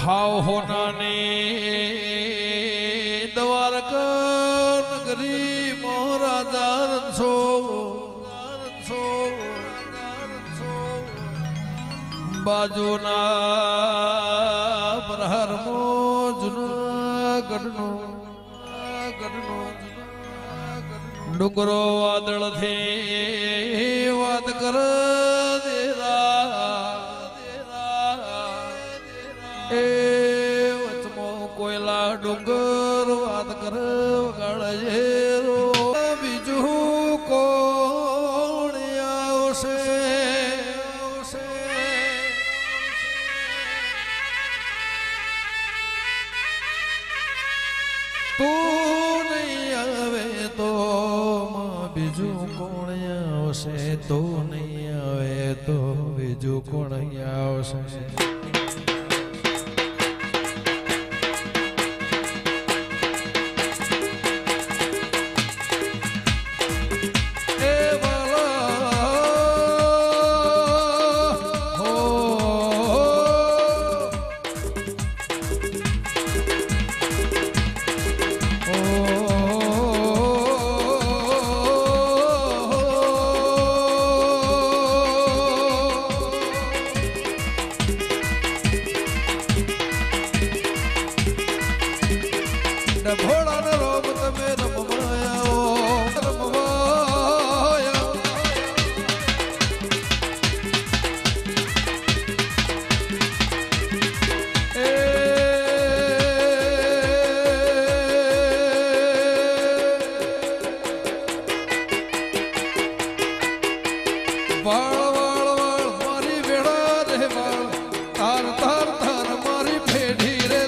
હાવ હોનાની દ્વારકા નગરી મહારાજા રણછો બાજુના પ્રહારમો જુનાગઢનો ડુંગરો વાદળથી વાત કર એ વચમો કોયલા ડુંગર વાત કર વગાડજે બીજું કોણ આવશે તું નહીં આવે તો બીજું કોણ આવશે તું નહીં આવે તો બીજું કોણ આવશે ભોળા ને રોમ તમે વાળ વાળ વાળ મારી વેળા રે વાળ તાર તાર તાર મારી ફેઢી રે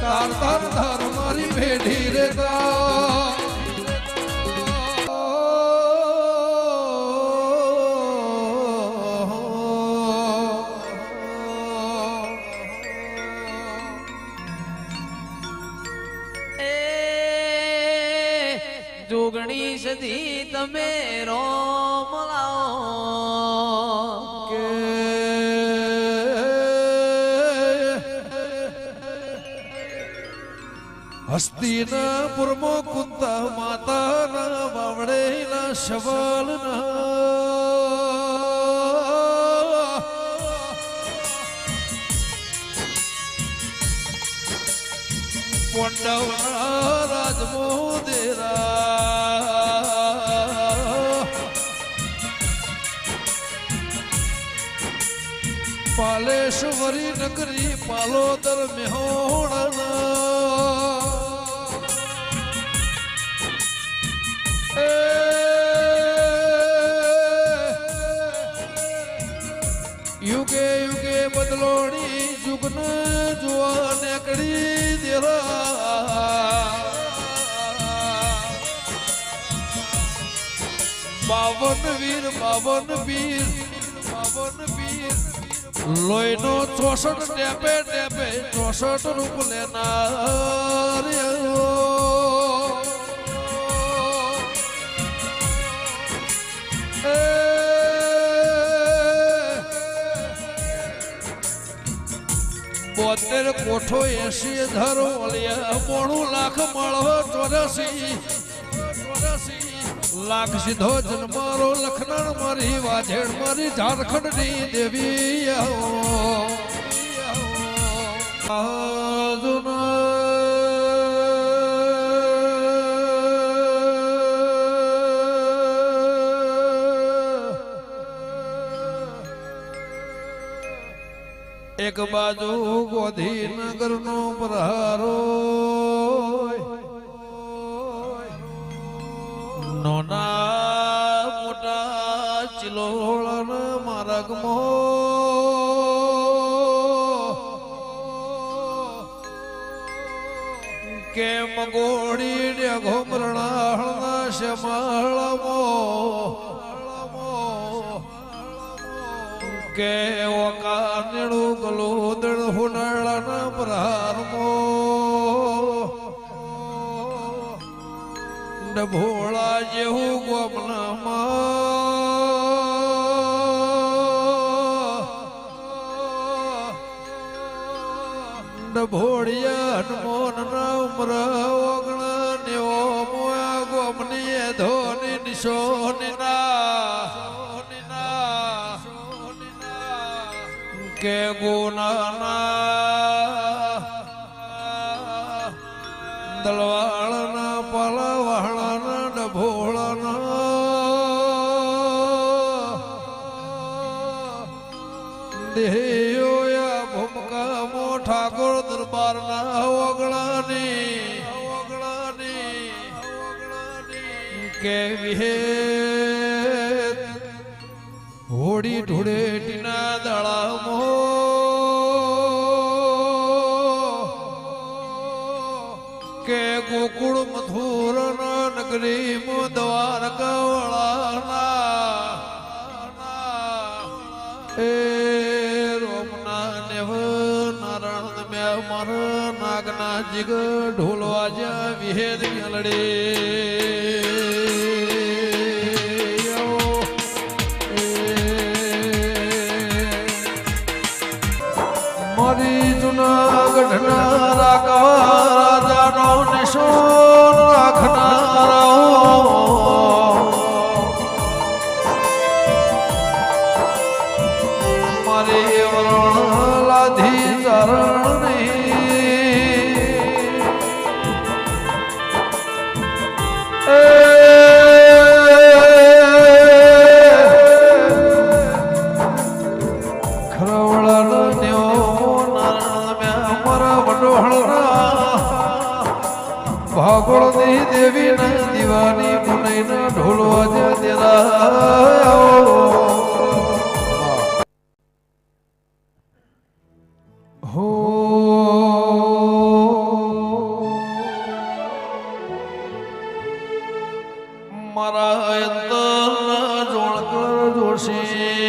તાર તાર તાર મારી ભેઢી રે જોગણી સદી તમે રોમ લાવો કે હસ્તિનાપુરમાં કુંતા માતાના વાવડેલા શવાલના પાંડવના રાજમોદેરા પાલેશ્વરી નગરી પાલોદર મેહોણા યુગે યુગે બદલોણી જુગન જોવા નેકડી દેરા બાવન વીર લોહીનો 64 ટેપે ટેપે 64 રૂપ લેનાર બોતેર કોઠો 80,000 ઓલિયા 90 લાખ મળવા 84 લાખ સીધો જન્મારો લખનણ મારી વાજેડ મારી ઝારખંડની દેવી એક બાજુ ગોધીનગર નો પ્રહારો નોના મોટા ચિલોળન માર્ગમાં કે મગોડી ને ઘોમરણા શ્યામળમો કે ઓકાનેડું ગલોદળ હુનાળાના પ્રહારમો ભોળા જેવું ગોમનામાં ભોળિયા હનુમાન ના ઉમર ઓગણા નેવો મોયા ગોમની ધોની નિશોની ના કે ગુનાના દલવાળના પલવાળના ડભોળના દેહયોયા ભૂમકામો ઠાકોર દરબારના ઓગળાની કે વિહેત હોડી ઢૂળેટીના દળામો કે ગોકુળ મથુરના નગરી દ્વારકાવાળાના એ રોમના નેવ નારાયણ મે મર નાગના જીગ ઢોલવા જા વિહેદ ગલડે મારી જુનાગઢના રાઘવા રાજાનો નિશોન રાખનારાઓ મારી વરણ લાધી ભાગોળની દેવી ના દીવાની પુનઈ ના ઢોલવા જે તેરા હો મારા અંતરના જોણકર જોશી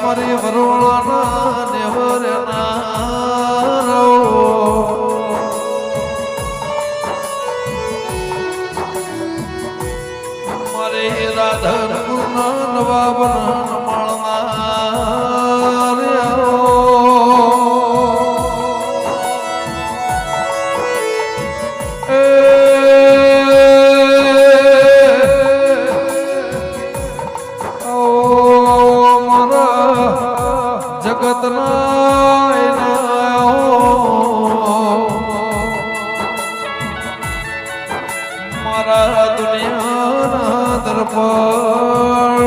મારી વરોળના નેવરના મારી રાધનપુરના નવાબના મારા દુનિયાના દરબાર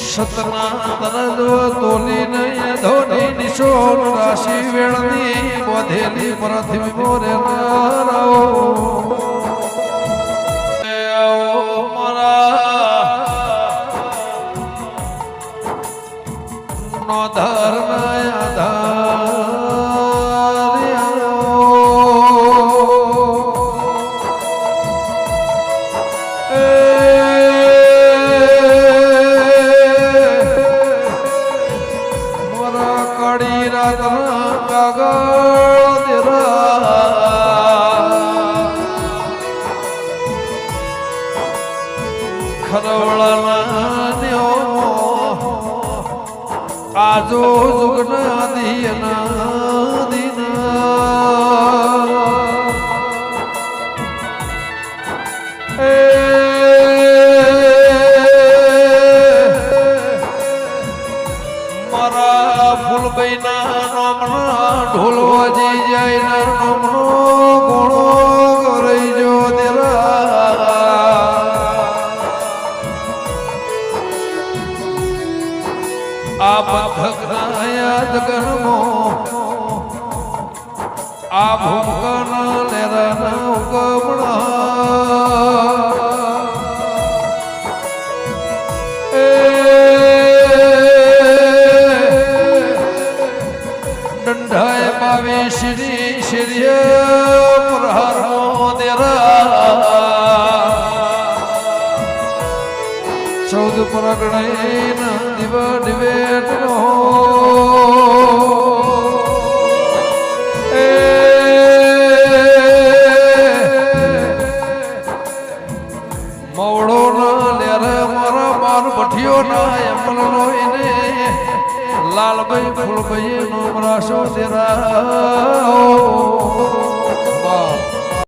સતના તરજ તોલીને ધોની નિશોન રાશિ વેળની બોધેલી પ્રથમ મોરે આજો જુગના દિયના દિના મારા ફૂલભાઈના નામના ઢોલ વાજી જાય ના નામનો ઘોડો રહી જો દેરા આ પથકના યાદ કરમો આ ભૂમકાના લેરાના ઉગમણા ડંડાય બાવે શ્રી શ્રી પ્રહારો દેરા ચૌદ પરગણે દિવ દિવેટ નો મવડો ના લેર મારા માર ભઠિયો ના અમલ નો એને લાલભાઈ ફૂલભાઈ નો મરાશો તેરા